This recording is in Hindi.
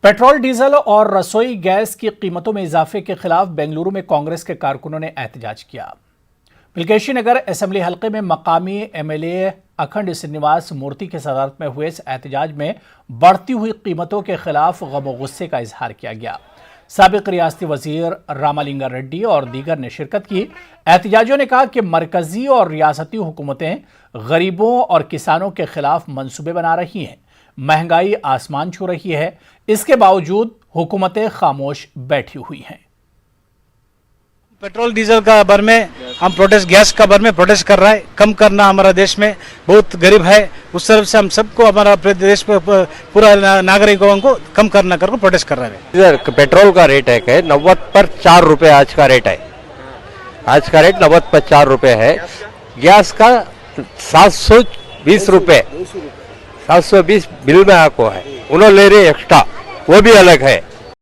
पेट्रोल, डीजल और रसोई गैस की कीमतों में इजाफे के खिलाफ बेंगलुरु में कांग्रेस के कारकुनों ने एहतजाज किया। पिलकेशी नगर असेंबली हलके में मकामी एमएलए अखंड श्रीनिवास मूर्ति की सदारत में हुए इस एहतजाज में बढ़ती हुई कीमतों के खिलाफ गम गुस्से का इजहार किया गया। साबिक रियासती वजीर रामालिंगा रेड्डी और दीगर ने शिरकत की। एहतजाजियों ने कहा कि मरकजी और रियासती हुकूमतें गरीबों और किसानों के खिलाफ मंसूबे बना रही हैं। महंगाई आसमान छू रही है, इसके बावजूद हुकूमतें खामोश बैठी हुई हैं। पेट्रोल डीजल का बारे में हम प्रोटेस्ट, गैस का बारे में प्रोटेस्ट कर रहा है। कम करना, हमारा देश में बहुत गरीब है, उस तरफ से हम सबको, हमारा देश पे पूरा नागरिकों को कम करना करके प्रोटेस्ट कर रहे हैं। इधर पेट्रोल का रेट है 90 पर 4 रुपए आज का रेट है। आज का रेट 90 पर 4 रुपए है। गैस का 720 रुपए, 720 बिल में आपको है, उन्होंने ले रहे एक्स्ट्रा, वो भी अलग है।